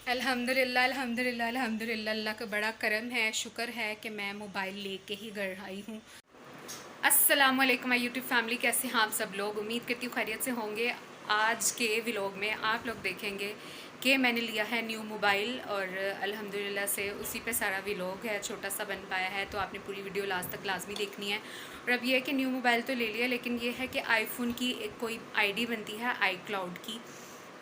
अल्हम्दुलिल्लाह अल्हम्दुलिल्लाह अल्हम्दुलिल्लाह। अल्लाह का बड़ा करम है, शुक्र है कि मैं मोबाइल लेके ही घर आई हूँ। अस्सलाम वालेकुम माय यूट्यूब फैमिली, कैसे हैं आप सब लोग? उम्मीद करती हूँ खैरियत से होंगे। आज के व्लॉग में आप लोग देखेंगे कि मैंने लिया है न्यू मोबाइल और अल्हम्दुलिल्लाह से उसी पे सारा व्लॉग है, छोटा सा बन पाया है। तो आपने पूरी वीडियो लास्ट तक लाजमी देखनी है। और अब ये है कि न्यू मोबाइल तो ले लिया, लेकिन ये है कि आईफोन की एक कोई आईडी बनती है आई क्लाउड की,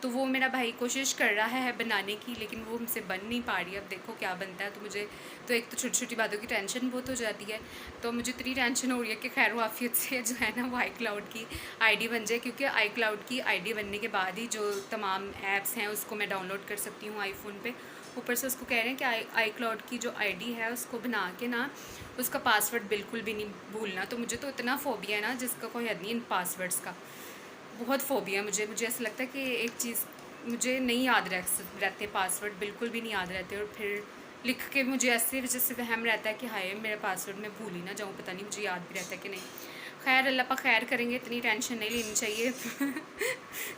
तो वो मेरा भाई कोशिश कर रहा है बनाने की, लेकिन वो हमसे बन नहीं पा रही है। अब देखो क्या बनता है। तो मुझे तो एक तो छोटी छोटी बातों की टेंशन बहुत हो जाती है, तो मुझे इतनी टेंशन हो रही है कि खैर वाफियत से जो है ना वो आई क्लाउड की आईडी बन जाए, क्योंकि आई क्लाउड की आईडी बनने के बाद ही जो तमाम ऐप्स हैं उसको मैं डाउनलोड कर सकती हूँ आईफोन पे। ऊपर से उसको कह रहे हैं कि आई क्लाउड की जो आईडी है उसको बना के ना उसका पासवर्ड बिल्कुल भी नहीं भूलना। तो मुझे तो इतना फोबिया है ना जिसका कोई हद नहीं इन पासवर्ड्स का, बहुत फोबिया मुझे ऐसा लगता है कि एक चीज़ मुझे नहीं याद रहते, पासवर्ड बिल्कुल भी नहीं याद रहते। और फिर लिख के मुझे ऐसे वजह से वहम रहता है कि हाय मेरा पासवर्ड मैं भूल ही ना जाऊँ, पता नहीं मुझे याद भी रहता है कि नहीं। खैर अल्लाह पा खैर करेंगे, इतनी टेंशन नहीं लेनी चाहिए।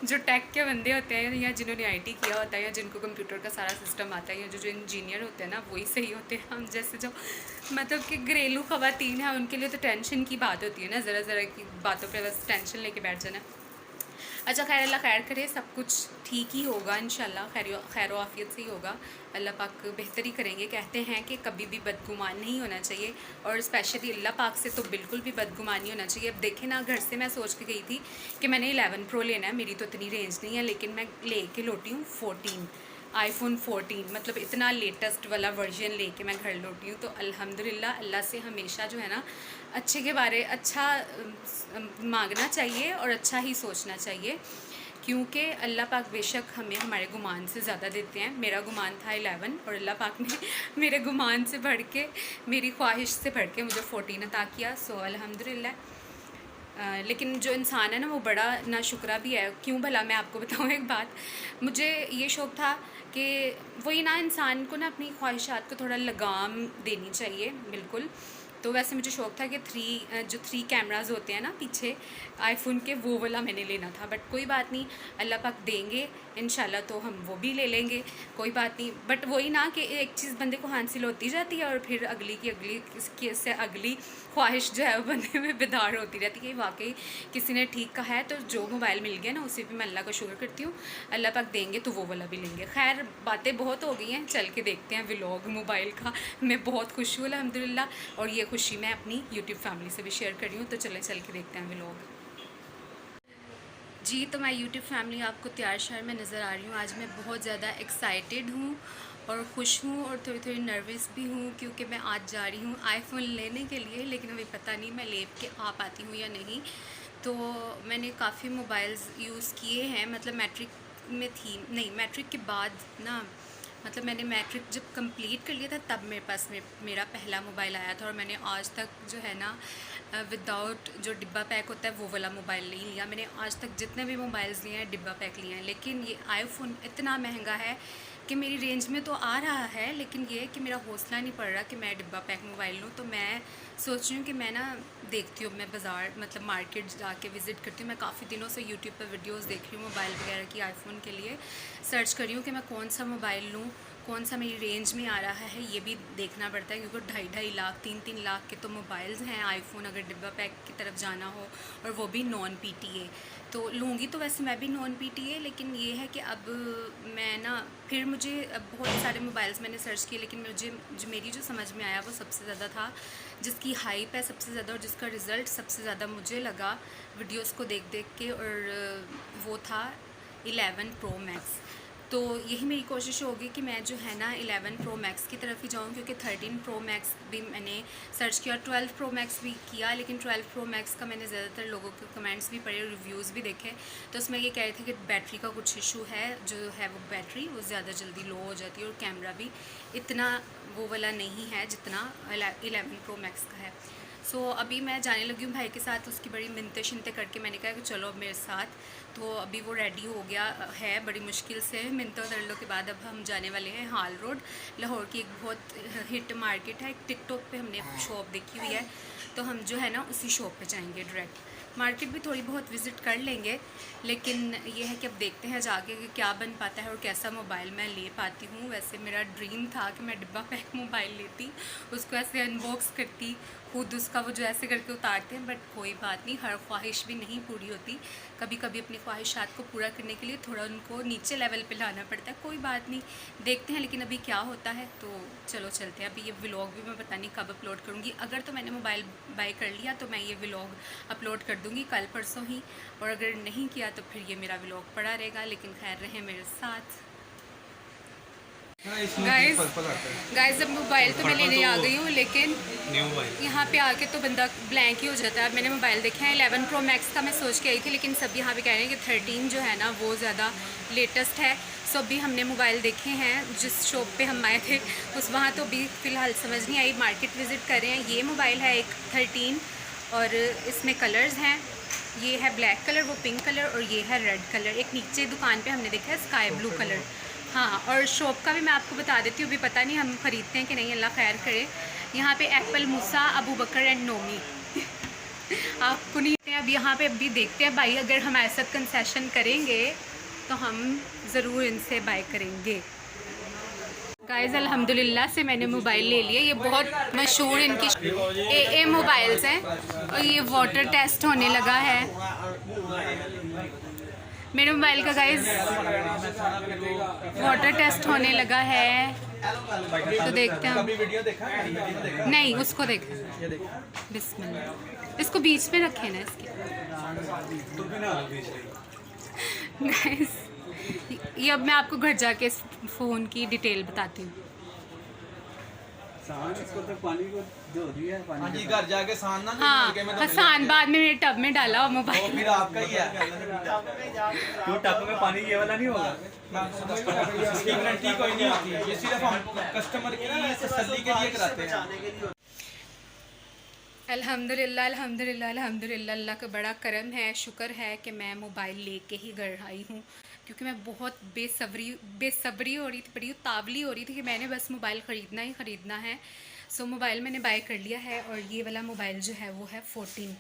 जो टेक के बंदे होते हैं या जिन्होंने आईटी किया होता है या जिनको कंप्यूटर का सारा सिस्टम आता है या जो इंजीनियर होते हैं ना वही सही होते हैं। हम जैसे जो मतलब कि घरेलू ख़वातीन हैं उनके लिए तो टेंशन की बात होती है ना, ज़रा ज़रा की बातों पर बस टेंशन लेके बैठ जाना। अच्छा खैर अल्लाह खैर करे, सब कुछ ठीक ही होगा इंशाल्लाह, खैर आफियत से ही होगा। अल्लाह पाक बेहतरी करेंगे। कहते हैं कि कभी भी बदगुमान नहीं होना चाहिए, और स्पेशली अल्लाह पाक से तो बिल्कुल भी बदगुमान नहीं होना चाहिए। अब देखें ना, घर से मैं सोच के गई थी कि मैंने 11 प्रो लेना है, मेरी तो इतनी रेंज नहीं है, लेकिन मैं ले के लौटी हूँ 14 आईफोन 14, मतलब इतना लेटेस्ट वाला वर्जन लेके मैं घर लौटी हूँ। तो अल्हम्दुलिल्लाह, अल्लाह से हमेशा जो है ना अच्छे के बारे अच्छा मांगना चाहिए और अच्छा ही सोचना चाहिए, क्योंकि अल्लाह पाक बेशक हमें हमारे गुमान से ज़्यादा देते हैं। मेरा गुमान था 11 और अल्लाह पाक ने मेरे गुमान से बढ़ के, मेरी ख्वाहिश से बढ़ के मुझे 14 अता किया। सो अल्हम्दुलिल्लाह। लेकिन जो इंसान है ना वो बड़ा नाशुक्रा भी है। क्यों भला, मैं आपको बताऊँ एक बात। मुझे ये शौक़ था कि वही ना, इंसान को ना अपनी ख्वाहिशात को थोड़ा लगाम देनी चाहिए बिल्कुल। तो वैसे मुझे शौक़ था कि जो थ्री कैमराज़ होते हैं ना पीछे आईफोन के, वो वाला मैंने लेना था। बट कोई बात नहीं, अल्लाह पाक देंगे इंशाल्लाह तो हम वो भी ले लेंगे, कोई बात नहीं। बट वही ना कि एक चीज़ बंदे को हासिल होती जाती है और फिर अगली की अगली इससे अगली ख्वाहिश जो है वो बंदे में बेदार होती रहती है। वाकई किसी ने ठीक कहा है। तो जो मोबाइल मिल गया ना उसी पे मैं अल्लाह का शुक्र करती हूँ। अल्लाह पाक देंगे तो वो वाला भी लेंगे। खैर बातें बहुत हो गई हैं, चल के देखते हैं व्लॉग मोबाइल का। मैं बहुत खुश हूँ अल्हम्दुलिल्लाह, और ये खुशी मैं अपनी यूट्यूब फैमिली से भी शेयर कर रही हूँ। तो चले चल के देखते हैं व्लॉग। जी तो मैं यूट्यूब फैमिली आपको तैयार शहर में नज़र आ रही हूँ। आज मैं बहुत ज़्यादा एक्साइटेड हूँ और ख़ुश हूँ और थोड़ी थोड़ी नर्वस भी हूँ, क्योंकि मैं आज जा रही हूँ आईफोन लेने के लिए। लेकिन अभी पता नहीं मैं ले के आ पाती हूँ या नहीं। तो मैंने काफ़ी मोबाइल्स यूज़ किए हैं, मतलब मैट्रिक में थी नहीं, मैट्रिक के बाद ना, मतलब मैंने मैट्रिक जब कंप्लीट कर लिया था तब मेरे पास मेरा पहला मोबाइल आया था। और मैंने आज तक जो है ना विदाउट जो डिब्बा पैक होता है वो वाला मोबाइल नहीं लिया। मैंने आज तक जितने भी मोबाइल्स लिए हैं डिब्बा पैक लिए हैं। लेकिन ये आईफोन इतना महंगा है कि मेरी रेंज में तो आ रहा है, लेकिन ये है कि मेरा हौसला नहीं पड़ रहा कि मैं डिब्बा पैक मोबाइल लूँ। तो मैं सोच रही हूँ कि मैं ना देखती हूँ, मैं बाज़ार मतलब मार्केट जाके विज़िट करती हूँ। मैं काफ़ी दिनों से यूट्यूब पर वीडियोस देख रही हूँ मोबाइल वगैरह की, आईफोन के लिए सर्च कर रही हूँ कि मैं कौन सा मोबाइल लूँ, कौन सा मेरी रेंज में आ रहा है। ये भी देखना पड़ता है, क्योंकि 2.5-2.5 लाख 3-3 लाख के तो मोबाइल्स हैं आईफोन, अगर डिब्बा पैक की तरफ जाना हो, और वो भी नॉन पीटीए। तो लूँगी तो वैसे मैं भी नॉन पीटीए, लेकिन ये है कि अब मैं ना फिर मुझे अब बहुत सारे मोबाइल्स मैंने सर्च किए, लेकिन मुझे मेरी जो समझ में आया वो सबसे ज़्यादा था, जिसकी हाइप है सबसे ज़्यादा और जिसका रिज़ल्ट सबसे ज़्यादा मुझे लगा वीडियोस को देख देख के, और वो था 11 प्रो मैक्स। तो यही मेरी कोशिश होगी कि मैं जो है ना 11 प्रो मैक्स की तरफ ही जाऊँ, क्योंकि 13 प्रो मैक्स भी मैंने सर्च किया, 12 प्रो मैक्स भी किया। लेकिन 12 प्रो मैक्स का मैंने ज़्यादातर लोगों के कमेंट्स भी पढ़े, रिव्यूज़ भी देखे, तो उसमें ये कह रहे थे कि बैटरी का कुछ इशू है, जो है वो बैटरी वो ज़्यादा जल्दी लो हो जाती है, और कैमरा भी इतना वो वाला नहीं है जितना 11 प्रो मैक्स का है। सो अभी मैं जाने लगी हूँ भाई के साथ, उसकी बड़ी मिन्नतें शिनतें करके मैंने कहा कि चलो अब मेरे साथ। तो अभी वो रेडी हो गया है बड़ी मुश्किल से, मिन्नतों दर्दों के बाद। अब हम जाने वाले हैं हाल रोड, लाहौर की एक बहुत हिट मार्केट है, एक टिकटॉक पे हमने शॉप देखी हुई है, तो हम जो है ना उसी शॉप पे जाएंगे डायरेक्ट। मार्केट भी थोड़ी बहुत विज़िट कर लेंगे, लेकिन ये है कि अब देखते हैं जाके कि क्या बन पाता है और कैसा मोबाइल मैं ले पाती हूँ। वैसे मेरा ड्रीम था कि मैं डिब्बा पैक मोबाइल लेती, उसको ऐसे अनबॉक्स करती, खुद उसका वो जो ऐसे करके उतारते हैं, बट कोई बात नहीं, हर ख्वाहिश भी नहीं पूरी होती। कभी कभी अपनी ख्वाहिशात को पूरा करने के लिए थोड़ा उनको नीचे लेवल पे लाना पड़ता है। कोई बात नहीं, देखते हैं लेकिन अभी क्या होता है। तो चलो चलते हैं। अभी ये व्लॉग भी मैं पता नहीं कब अपलोड करूँगी। अगर तो मैंने मोबाइल बाय कर लिया तो मैं ये व्लॉग अपलोड कर दूँगी कल परसों ही, और अगर नहीं किया तो फिर ये मेरा व्लॉग पड़ा रहेगा। लेकिन खैर रहे मेरे साथ। गाइस अब मोबाइल तो मैं लेने आ गई हूँ, लेकिन यहाँ पे आके तो बंदा ब्लैंक ही हो जाता है। अब मैंने मोबाइल देखा है 11 प्रो मैक्स का, मैं सोच के आई थी, लेकिन सब यहाँ पे कह रहे हैं कि 13 जो है ना वो ज़्यादा लेटेस्ट है। सो अभी हमने मोबाइल देखे हैं जिस शॉप पे हम आए थे उस वहाँ, तो अभी फ़िलहाल समझ नहीं आई, मार्केट विज़िट कर रहे हैं। ये मोबाइल है एक 13 और इसमें कलर्स हैं, ये है ब्लैक कलर, वो पिंक कलर, और ये है रेड कलर। एक नीचे दुकान पे हमने देखा है स्काई ब्लू कलर। हाँ, और शॉप का भी मैं आपको बता देती हूँ, अभी पता नहीं हम ख़रीदते हैं कि नहीं, अल्लाह खैर करे। यहाँ पे एप्पल, मूसा, अबू बकर एंड नोमी आपको नहीं हैं। अब यहाँ पे अभी देखते हैं भाई, अगर हमारे साथ कंसेशन करेंगे तो हम ज़रूर इनसे बाय करेंगे। गाइस अल्हम्दुलिल्लाह से मैंने मोबाइल ले लिया। ये बहुत मशहूर इनकी ए मोबाइल्स हैं, और ये वाटर टेस्ट होने लगा है मेरे मोबाइल का। गाइस वाटर टेस्ट होने लगा है, तो देखते हैं हम। नहीं, उसको देखें, बिस्मिल्लाह। इसको बीच में रखें ना इसके। गाइस ये अब मैं आपको घर जाके इस फ़ोन की डिटेल बताती हूँ। इसको तो पानी को धो दिया पानी। हाँ जी, घर जाके सान ना। हाँ, हसान बाद में मेरे टब में डाला और मोबाइल फिर आपका ही है। क्यों टब में पानी ये वाला नहीं होगा? इसकी गारंटी कोई नहीं होती, ये सिर्फ हम कस्टमर की तसल्ली के लिए कराते हैं। अल्हम्दुलिल्लाह अल्हम्दुलिल्लाह अल्हम्दुलिल्लाह, अल्लाह का बड़ा करम है, शुक्र है कि मैं मोबाइल लेके ही घर आई हूँ, क्योंकि मैं बहुत बेसब्री हो रही थी, बड़ी उतावली हो रही थी कि मैंने बस मोबाइल ख़रीदना ही ख़रीदना है। सो मोबाइल मैंने बाय कर लिया है, और ये वाला मोबाइल जो है वो है 14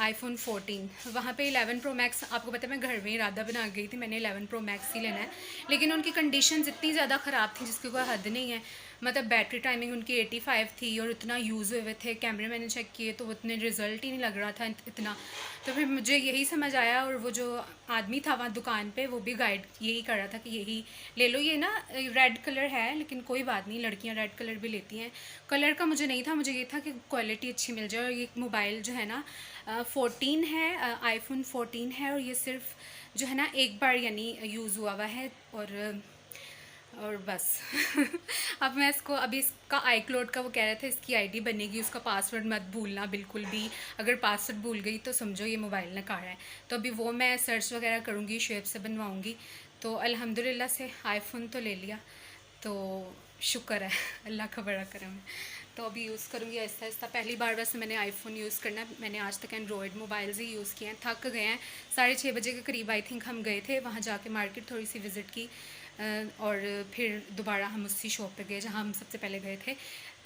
iPhone 14। वहाँ पे 11 प्रो मैक्स, आपको पता है मैं घर में इरादा बना गई थी मैंने 11 प्रो मैक्स ही लेना है, लेकिन उनकी कंडीशंस इतनी ज़्यादा ख़राब थी जिसकी कोई हद नहीं है। मतलब बैटरी टाइमिंग उनकी 85 थी और इतना यूज़ हुए थे, कैमरे मैंने चेक किए तो उतने रिज़ल्ट ही नहीं लग रहा था इतना। तो फिर मुझे यही समझ आया, और वो जो आदमी था वहाँ दुकान पे वो भी गाइड यही कर रहा था कि यही ले लो, ये ना रेड कलर है, लेकिन कोई बात नहीं, लड़कियाँ रेड कलर भी लेती हैं। कलर का मुझे नहीं था, मुझे ये था कि क्वालिटी अच्छी मिल जाए। और ये मोबाइल जो है ना 14 है, iPhone 14 है, और ये सिर्फ जो है ना एक बार यानी यूज़ हुआ है, और बस अब मैं इसको, अभी इसका iCloud का वो कह रहे थे इसकी आईडी बनेगी, उसका पासवर्ड मत भूलना बिल्कुल भी, अगर पासवर्ड भूल गई तो समझो ये मोबाइल ने काढ़ा है। तो अभी वो मैं सर्च वगैरह करूँगी, शुएब से बनवाऊँगी। तो अल्हम्दुलिल्लाह से आईफोन तो ले लिया, तो शुक्र है, अल्लाह का बड़ा करम है। तो अभी यूज़ करूँगी आहिस्ता आहिस्ता। पहली बार वैसे मैंने आईफोन यूज़ करना है, मैंने आज तक एंड्रॉयड मोबाइल्स ही यूज़ किए हैं। थक गए हैं, 6:30 बजे के करीब आई थिंक हम गए थे, वहाँ जाके मार्केट थोड़ी सी विज़िट की, और फिर दोबारा हम उसी शॉप पे गए जहाँ हम सबसे पहले गए थे।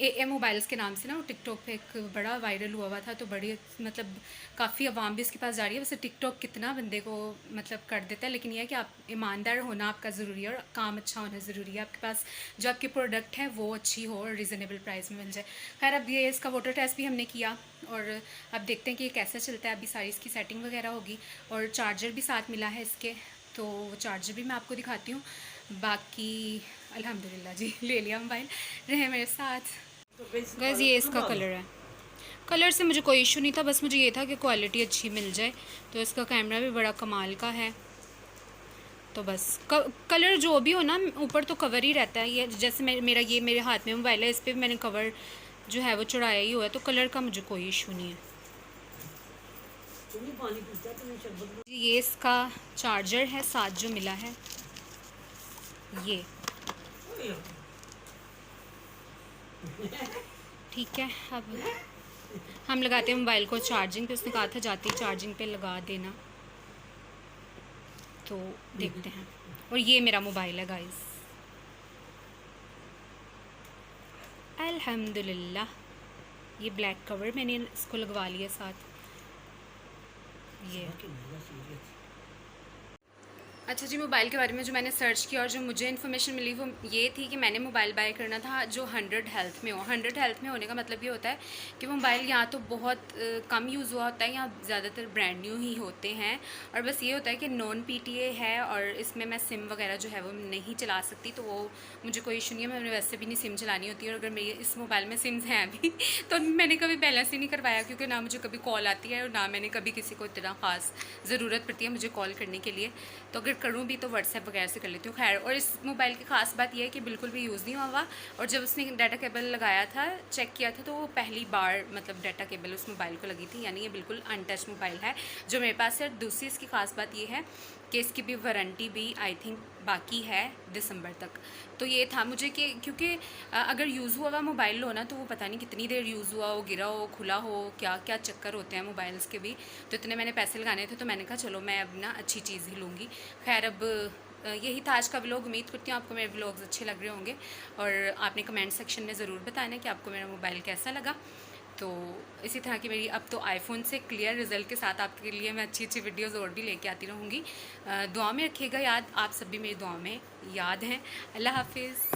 ए मोबाइल्स के नाम से ना वो टिकटॉक पे एक बड़ा वायरल हुआ था, तो बड़ी मतलब काफ़ी आवाम भी इसके पास जा रही है। वैसे टिकटॉक कितना बंदे को मतलब कर देता है, लेकिन यह है कि आप ईमानदार होना आपका ज़रूरी है, और काम अच्छा होना ज़रूरी है। आपके पास जो आपकी प्रोडक्ट है वो अच्छी हो और रिजनेबल प्राइस में मिल जाए। खैर अब ये इसका वाटर टेस्ट भी हमने किया, और अब देखते हैं कि ये कैसे चलता है। अभी सारी इसकी सेटिंग वगैरह होगी, और चार्जर भी साथ मिला है इसके, तो वो चार्जर भी मैं आपको दिखाती हूँ। बाकी अल्हम्दुलिल्लाह जी ले लिया मोबाइल, रहे मेरे साथ। गाइस ये इसका कलर है, कलर से मुझे कोई इशू नहीं था, बस मुझे ये था कि क्वालिटी अच्छी मिल जाए। तो इसका कैमरा भी बड़ा कमाल का है, तो बस कलर जो भी हो ना, ऊपर तो कवर ही रहता है। ये जैसे मेरा ये मेरे हाथ में मोबाइल है, इस पर भी मैंने कवर जो है वो चढ़ाया ही हुआ है, तो कलर का मुझे कोई इशू नहीं है। ये इसका चार्जर है साथ जो मिला है, ये ठीक है। अब हम लगाते हैं मोबाइल को चार्जिंग पे, उसने कहा था जाती चार्जिंग पे लगा देना, तो देखते हैं। और ये मेरा मोबाइल है गाइस, अल्हम्दुलिल्लाह। ये ब्लैक कवर मैंने इसको लगवा लिया साथ, ये अच्छा जी, मोबाइल के बारे में जो मैंने सर्च किया और जो मुझे इन्फॉर्मेशन मिली वो ये थी कि मैंने मोबाइल बाय करना था जो 100 हेल्थ में हो। 100 हेल्थ में होने का मतलब ये होता है कि मोबाइल या तो बहुत कम यूज़ हुआ होता है या ज़्यादातर ब्रांड न्यू ही होते हैं, और बस ये होता है कि नॉन PTA है और इसमें मैं सिम वगैरह जो है वो नहीं चला सकती, तो वो मुझे कोई इशू नहीं है। मैंने वैसे भी नहीं सिम चलानी होती है, और अगर मेरी इस मोबाइल में सिम्स हैं अभी तो मैंने कभी बैलेंस ही नहीं करवाया, क्योंकि ना मुझे कभी कॉल आती है और ना मैंने कभी किसी को इतना ख़ास ज़रूरत पड़ती है मुझे कॉल करने के लिए। तो अगर करूँ भी तो व्हाट्सएप वगैरह से कर लेती हूँ। खैर, और इस मोबाइल की ख़ास बात यह है कि बिल्कुल भी यूज़ नहीं हुआ, और जब उसने डाटा केबल लगाया था, चेक किया था, तो वो पहली बार मतलब डाटा केबल उस मोबाइल को लगी थी, यानी ये बिल्कुल अनटच मोबाइल है जो मेरे पास है। दूसरी इसकी ख़ास बात ये है कि इसकी भी वारंटी भी आई थिंक बाकी है दिसंबर तक। तो ये था मुझे कि क्योंकि अगर यूज़ हुआ मोबाइल लो ना, तो वो पता नहीं कितनी देर यूज़ हुआ हो, गिरा हो, खुला हो, क्या क्या चक्कर होते हैं मोबाइल्स के भी। तो इतने मैंने पैसे लगाने थे, तो मैंने कहा चलो मैं अब ना अच्छी चीज़ ही लूँगी। खैर, अब यही था आज का व्लॉग। उम्मीद करती हूँ आपको मेरे व्लॉग्स अच्छे लग रहे होंगे, और आपने कमेंट सेक्शन में ज़रूर बताना कि आपको मेरा मोबाइल कैसा लगा। तो इसी तरह की मेरी अब तो आईफोन से क्लियर रिज़ल्ट के साथ आपके लिए मैं अच्छी अच्छी वीडियोज़ और भी लेके आती रहूँगी। दुआ में रखिएगा याद, आप सब भी मेरी दुआ में याद हैं। अल्लाह हाफिज़।